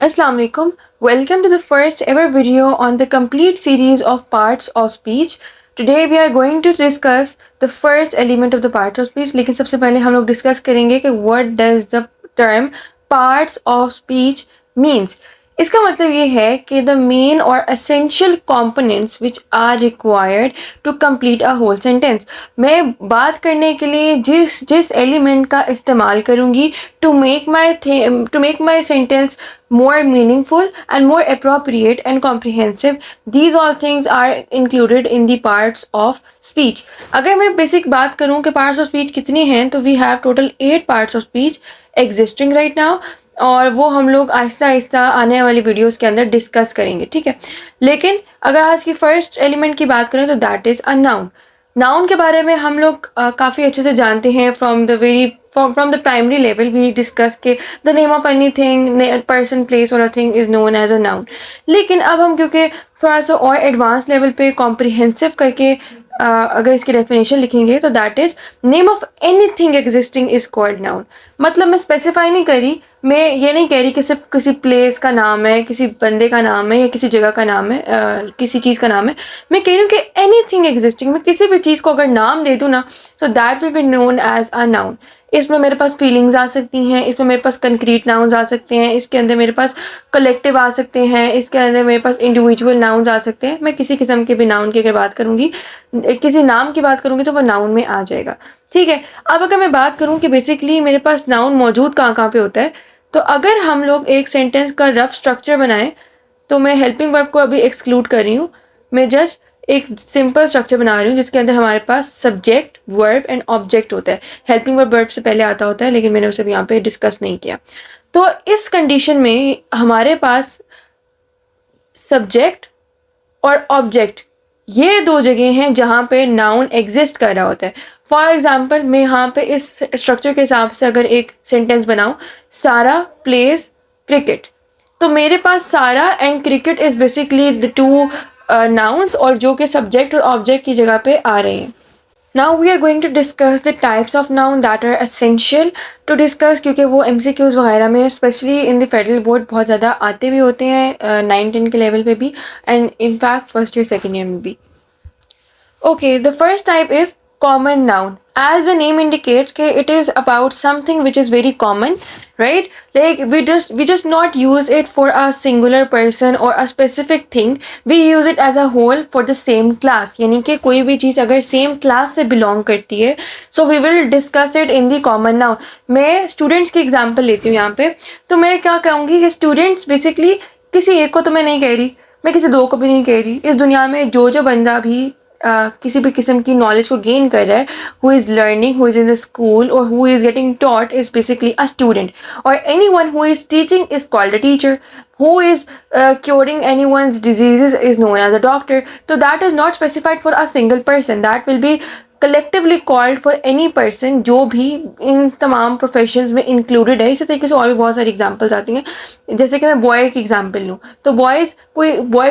Assalamu alaikum. Welcome to the first ever video on the complete series of parts of speech. Today we are going to discuss the first element of the parts of speech. लेकिन सबसे पहले हम लोग discuss करेंगे कि what does the term parts of speech means. इसका मतलब ये है कि the main or essential components which are required to complete a whole sentence. मैं बात करने के लिए जिस एलिमेंट का इस्तेमाल करूँगी to make my sentence more meaningful and more appropriate and comprehensive, these all things are included in the parts of speech. अगर मैं बेसिक बात करूँ कि parts of speech कितनी हैं, तो we have total 8 parts of speech existing right now, और वो हम लोग आहिस्ता आहिस्ता आने वाली वीडियोस के अंदर डिस्कस करेंगे, ठीक है. लेकिन अगर आज की फर्स्ट एलिमेंट की बात करें तो that is a noun. Noun के बारे में हम लोग काफ़ी अच्छे से जानते हैं from the primary level. We discuss के the name of any thing, person, place और a thing is known as a noun. लेकिन अब हम क्योंकि थोड़ा सा और एडवांस लेवल पे कॉम्प्रिहेंसिव करके अगर इसकी डेफिनेशन लिखेंगे तो that is name of any thing existing is called noun. मतलब मैं स्पेसिफाई नहीं करी, मैं ये नहीं कह रही कि सिर्फ किसी प्लेस का नाम है, किसी बंदे का नाम है या किसी जगह का नाम है, किसी चीज़ का नाम है. मैं कह रही हूँ कि एनी थिंग एग्जिस्टिंग, मैं किसी भी चीज़ को अगर नाम दे दूँ ना, तो that will be known as a noun. इसमें मेरे पास फीलिंग्स आ सकती हैं, इसमें मेरे पास कंक्रीट नाउन्स आ सकते हैं, इसके अंदर मेरे पास कलेक्टिव आ सकते हैं, इसके अंदर मेरे पास इंडिविजुअल नाउन्स आ सकते हैं. मैं किसी किस्म के भी नाउन की अगर बात करूँगी, किसी नाम की बात करूँगी तो वो नाउन में आ जाएगा, ठीक है. अब अगर मैं बात करूँ कि बेसिकली मेरे पास नाउन मौजूद कहाँ कहाँ पे होता है, तो अगर हम लोग एक सेंटेंस का रफ स्ट्रक्चर बनाएं, तो मैं हेल्पिंग वर्ब को अभी एक्सक्लूड कर रही हूँ. मैं जस्ट एक सिंपल स्ट्रक्चर बना रही हूँ जिसके अंदर हमारे पास सब्जेक्ट, वर्ब एंड ऑब्जेक्ट होता है. हेल्पिंग वर्ब से पहले आता होता है, लेकिन मैंने उसे यहाँ पे डिस्कस नहीं किया. तो इस कंडीशन में हमारे पास सब्जेक्ट और ऑब्जेक्ट, ये दो जगह हैं जहाँ पे नाउन एग्जिस्ट कर रहा होता है. फॉर एग्जाम्पल, मैं यहाँ पे इस स्ट्रक्चर के हिसाब से अगर एक सेंटेंस बनाऊँ, सारा प्लेज क्रिकेट, तो मेरे पास सारा and cricket is basically the two nouns और जो कि सब्जेक्ट और ऑब्जेक्ट की जगह पे आ रहे हैं. Now we are going to discuss the types of noun that are essential to discuss, क्योंकि वो MCQs वगैरह में specially in the federal board बहुत ज़्यादा आते भी होते हैं, 9-10 के लेवल पे भी, and in fact first year second year में भी. Okay, the first type is common noun. As the name indicates, it is about something which is very common, right? Like we just not use it for a singular person or a specific thing. We use it as a whole for the same class. यानी कि कोई भी चीज़ अगर same class से belong करती है, so we will discuss it in the common noun. मैं students की example लेती हूँ यहाँ पे. तो मैं क्या कहूँगी कि students basically किसी एक को तो मैं नहीं कह रही, मैं किसी दो को भी नहीं कह रही. इस दुनिया में जो बंदा भी किसी भी किस्म की नॉलेज को गेन कर रहा है, who is learning, who is in the school और who is getting taught is basically a student. और anyone who is teaching is called a teacher. Who is curing anyone's diseases is known as a doctor. So that is not specified for a single person. That will be collectively called for any person जो भी इन तमाम professions में included है. इसी तरीके से और भी बहुत सारी एग्जांपल्स आती हैं. जैसे कि मैं बॉय की एग्जांपल लूँ, तो बॉय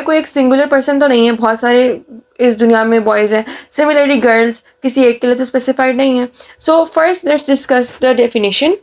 कोई एक सिंगुलर पर्सन तो नहीं है, बहुत सारे इस दुनिया में बॉयज़ हैं. सिमिलरली गर्ल्स किसी एक के लिए तो स्पेसिफाइड नहीं है. So first let's discuss the definition.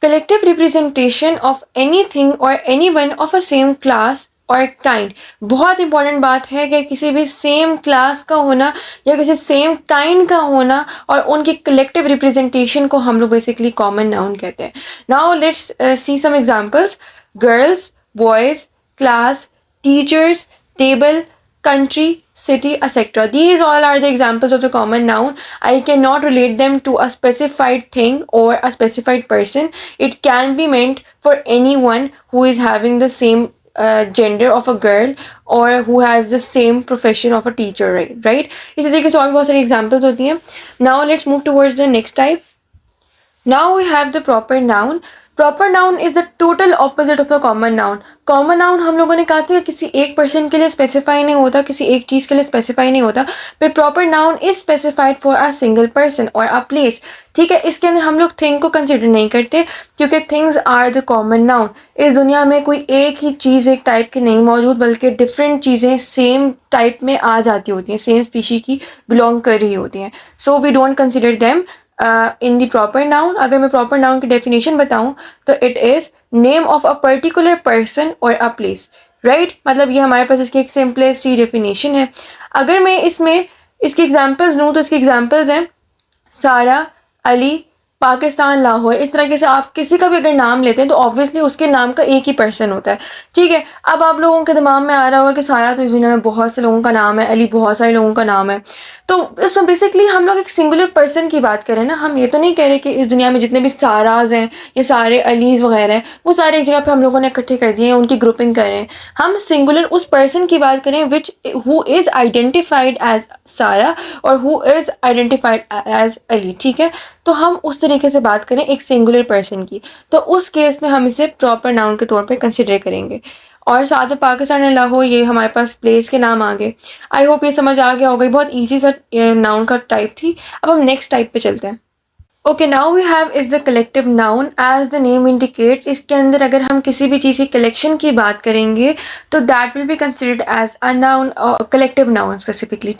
Collective representation of anything or anyone of a same class or kind. बहुत इंपॉर्टेंट बात है कि किसी भी सेम क्लास का होना या किसी सेम काइंड का होना और उनकी कलेक्टिव रिप्रेजेंटेशन को हम लोग बेसिकली कॉमन नाउन कहते हैं. Now let's see some examples. Girls, boys, class, teachers, table, country, city, etc. These all are the examples of the common noun. I cannot relate them to a specified thing or a specified person. It can be meant for anyone who is having the same gender of a girl or who has the same profession of a teacher, right? इसी तरीके से और भी बहुत सारी examples होती हैं. Now let's move towards the next type. Now we have the proper noun. Proper noun is the total opposite of the common noun. Common noun हम लोगों ने कहा था कि किसी एक पर्सन के लिए स्पेसिफाई नहीं होता, किसी एक चीज़ के लिए स्पेसिफाई नहीं होता. फिर proper noun is specified for a single person और अ प्लेस. ठीक है, इसके अंदर हम लोग थिंग को कंसिडर नहीं करते क्योंकि things are the common noun. इस दुनिया में कोई एक ही चीज़ एक टाइप की नहीं मौजूद, बल्कि डिफरेंट चीज़ें सेम टाइप में आ जाती होती हैं, सेम स्पीशी की बिलोंग कर रही होती हैं. So we don't consider them in the proper noun, अगर मैं प्रॉपर नाउन की डेफिनेशन बताऊं तो it is name of a particular person और अ प्लेस, राइट। मतलब ये हमारे पास इसकी एक सिंपलेस्ट सी डेफिनेशन है। अगर मैं इसमें इसकी एग्जांपल्स लूँ तो इसकी एग्जांपल्स हैं सारा, अली, पाकिस्तान, लाहौर। इस तरीके से आप किसी का भी अगर नाम लेते हैं तो ऑब्वियसली उसके नाम का एक ही पर्सन होता है, ठीक है। अब आप लोगों के दिमाग में आ रहा होगा कि सारा तो इस दुनिया में बहुत से लोगों का नाम है, अली बहुत सारे लोगों का नाम है, तो इसमें बेसिकली हम लोग एक सिंगुलर पर्सन की बात करें ना। हम ये तो नहीं कह रहे कि इस दुनिया में जितने भी साराज हैं या सारे अलीज वगैरह हैं वो सारे एक जगह पे हम लोगों ने इकट्ठे कर दिए हैं, उनकी ग्रुपिंग करें। हम सिंगुलर उस पर्सन की बात करें which who is identified as Sara और who is identified as Ali, ठीक है। तो हम उस तरीके से बात करें एक सिंगुलर पर्सन की, तो उस केस में हम इसे प्रॉपर नाउन के तौर पे कंसिडर करेंगे। और साथ में पाकिस्तान एंड लाहौर ये हमारे पास प्लेस के नाम आ गए। आई होप ये समझ आ गया होगा, बहुत ईजी सा नाउन का टाइप थी। अब हम नेक्स्ट टाइप पे चलते हैं। Okay, now we have is the collective noun as the name indicates. इसके अंदर अगर हम किसी भी चीज़ की कलेक्शन की बात करेंगे तो that will be considered as a noun, collective noun specifically.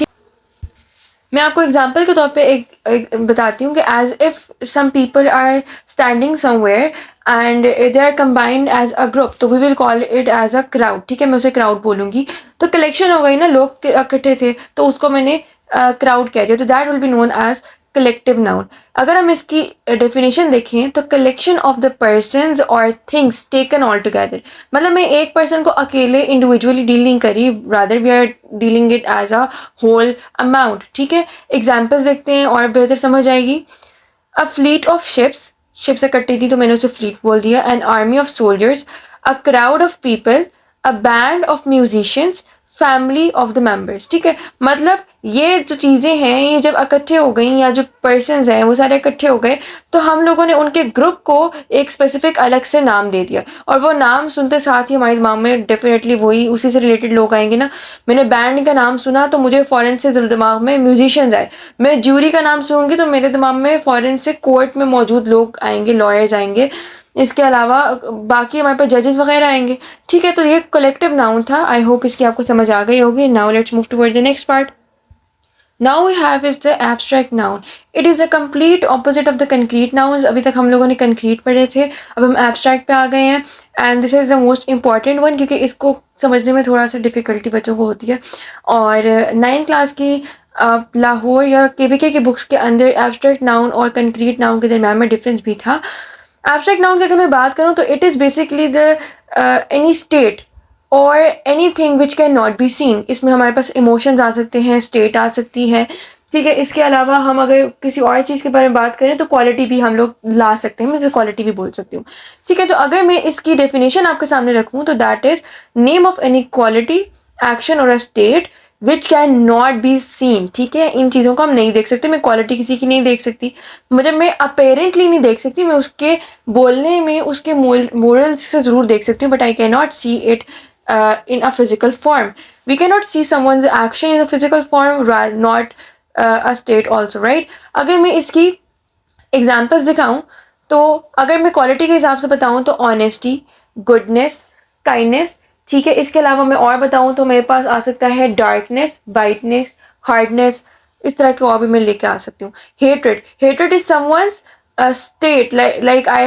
मैं आपको एग्जाम्पल के तौर पे एक बताती हूँ कि as if some people are standing somewhere and they are combined as a group, तो we will call it as a crowd, ठीक है। मैं उसे क्राउड बोलूँगी। तो कलेक्शन हो गई ना, लोग इकट्ठे थे तो उसको मैंने क्राउड कह दिया, तो that will be known as collective noun. अगर हम इसकी डेफिनेशन देखें तो कलेक्शन ऑफ द पर्सन्स और थिंग्स टेकन ऑल टुगेदर, मतलब मैं एक पर्सन को अकेले इंडिविजुअली डील नहीं करी, rather we are dealing it as a whole amount, ठीक है। एग्जाम्पल्स देखते हैं और बेहतर समझ आएगी। A fleet of ships, ship से कट्टी थी तो मैंने उसे फ्लीट बोल दिया। An army of soldiers, a crowd of people, a band of musicians, family of the members, ठीक है। मतलब ये जो चीज़ें हैं ये जब इकट्ठे हो गई या जो पर्सन्स हैं वो सारे इकट्ठे हो गए तो हम लोगों ने उनके ग्रुप को एक स्पेसिफिक अलग से नाम दे दिया, और वो नाम सुनते साथ ही हमारे दिमाग में डेफिनेटली वही उसी से रिलेटेड लोग आएंगे ना। मैंने बैंड का नाम सुना तो मुझे फ़ौरन से दिमाग में म्यूजिशियंस आए। मैं ज्यूरी का नाम सुनूंगी तो मेरे दिमाग में फ़ौरन से कोर्ट में मौजूद लोग आएंगे, लॉयर्स आएंगे। इसके अलावा बाकी हमारे पास जजेस वगैरह आएंगे, ठीक है। तो ये कलेक्टिव नाउन था। आई होप इसकी आपको समझ आ गई होगी। Now let's move toward the next part. Now we have is the abstract noun. It is a complete opposite of the concrete nouns. अभी तक हम लोगों ने concrete पढ़े थे, अब हम abstract पे आ गए हैं। And this is the most important one क्योंकि इसको समझने में थोड़ा सा डिफ़िकल्टी बच्चों को होती है। और 9th क्लास की लाहौर या केवीके की बुक्स के अंदर abstract noun और concrete noun के दरम्यान में डिफरेंस भी था। abstract noun की अगर मैं बात करूँ तो it is basically the any state और any thing which can not be scene. इसमें हमारे पास इमोशंस आ सकते हैं, स्टेट आ सकती है, ठीक है। इसके अलावा हम अगर किसी और चीज़ के बारे में बात करें तो क्वालिटी भी हम लोग ला सकते हैं, मैं इसे क्वालिटी भी बोल सकती हूँ, ठीक है। तो अगर मैं इसकी डेफिनेशन आपके सामने रखूँ तो that is name of any quality, action और a state which can not be seen, ठीक है। इन चीज़ों को हम नहीं देख सकते। मैं क्वालिटी किसी की नहीं देख सकती, मतलब मैं अपेरेंटली नहीं देख सकती, मैं उसके बोलने में उसके मोरल्स से ज़रूर देख सकती हूँ, but I can not see it in a physical form. We cannot see someone's action in a physical form, not a state also, right? अगर मैं इसकी एग्जाम्पल्स दिखाऊं तो अगर मैं क्वालिटी के हिसाब से बताऊं तो ऑनेस्टी, गुडनेस, काइंडनेस, ठीक है। इसके अलावा मैं और बताऊं तो मेरे पास आ सकता है डार्कनेस, ब्राइटनेस, हार्डनेस, इस तरह के और भी मैं लेके आ सकती हूँ। Hatred, hatred is someone's state, like I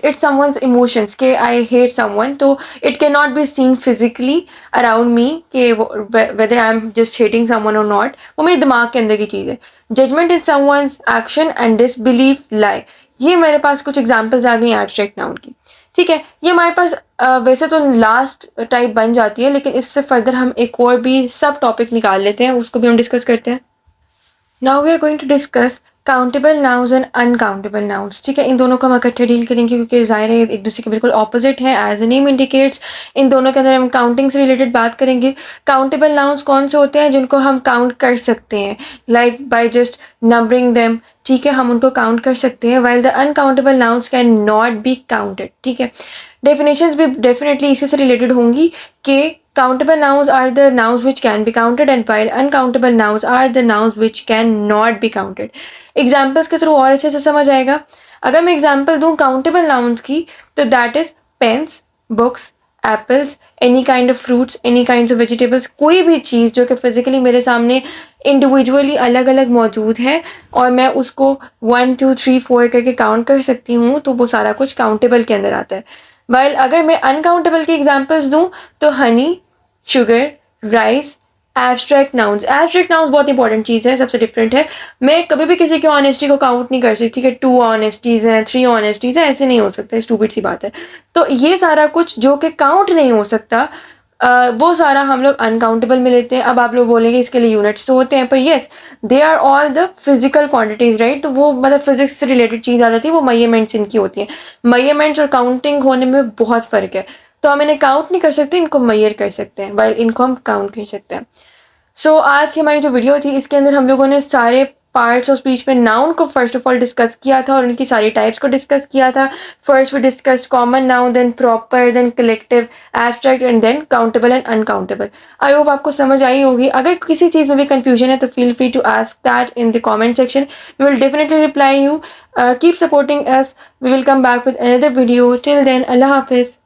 it's someone's emotions कि I hate someone, तो it cannot be seen physically around me कि whether I'm just hating someone or not, वो मेरे दिमाग के अंदर की चीज़ है। judgment in someone's action and disbelief lie, ये मेरे पास कुछ एग्जाम्पल्स आ गई एब्स्ट्रैक्ट नाउन की, ठीक है। ये हमारे पास वैसे तो लास्ट टाइप बन जाती है, लेकिन इससे फर्दर हम एक और भी सब टॉपिक निकाल लेते हैं, उसको भी हम डिस्कस करते हैं। Now we are going to discuss countable nouns and uncountable nouns, ठीक है। इन दोनों को हम इकट्ठे डील करेंगे क्योंकि ज़ाहिर है एक दूसरे के बिल्कुल ऑपोजिट है, एज ए नेम इंडिकेट्स। इन दोनों के अंदर हम काउंटिंग से रिलेटेड बात करेंगे। काउंटेबल नाउन्स कौन से होते हैं? जिनको हम काउंट कर सकते हैं, like by just numbering them, ठीक है, हम उनको काउंट कर सकते हैं। While the uncountable nouns can not be counted, ठीक है। डेफिनेशंस भी डेफिनेटली इसी से रिलेटेड होंगी कि countable nouns are the nouns which can be counted and while uncountable nouns are the nouns which can not be counted. Examples के through और अच्छे से समझ आएगा। अगर मैं एग्जाम्पल दूँ काउंटेबल नाउन्स की तो that is pens, books, apples, any kind of fruits, any kind of vegetables, कोई भी चीज़ जो कि फिजिकली मेरे सामने इंडिविजुअली अलग अलग मौजूद है और मैं उसको 1 2 3 4 करके काउंट कर सकती हूँ, तो वो सारा कुछ काउंटेबल के अंदर आता है। वाइल अगर मैं अनकाउंटेबल की एग्जाम्पल्स दूँ तो Honey, sugar, rice, abstract nouns बहुत इंपॉर्टेंट चीज़ है, सबसे डिफरेंट है। मैं कभी भी किसी की ऑनेस्टी को काउंट नहीं कर सकती कि 2 ऑनेस्टीज़ हैं, 3 ऑनेस्टीज़ हैं, ऐसे नहीं हो सकता, स्टूपिड सी बात है। तो ये सारा कुछ जो कि काउंट नहीं हो सकता, वो सारा हम लोग अनकाउंटेबल में लेते हैं। अब आप लोग बोलेंगे इसके लिए यूनिट्स तो होते हैं, पर yes they are all the physical quantities, right. तो वो मतलब फिजिक्स से रिलेटेड चीज़ आ जाती है, वो मेजरमेंट्स इनकी होती हैं। मेजरमेंट्स और काउंटिंग होने में बहुत फ़र्क है। तो हम इन्हें काउंट नहीं कर सकते, इनको मेजर कर सकते हैं, वाइल इनको हम काउंट कर सकते हैं। आज की हमारी जो वीडियो थी इसके अंदर हम लोगों ने सारे पार्ट्स ऑफ स्पीच में नाउन को फर्स्ट ऑफ ऑल डिस्कस किया था और उनकी सारी टाइप्स को डिस्कस किया था। First we discuss common noun, then proper, then collective, abstract and then countable and uncountable. I hope आपको समझ आई होगी। अगर किसी चीज़ में भी कंफ्यूजन है तो feel free to ask that in the comment section, we will definitely reply you. Keep supporting us, we will come back with another video. Till then, अल्लाह हाफिज़।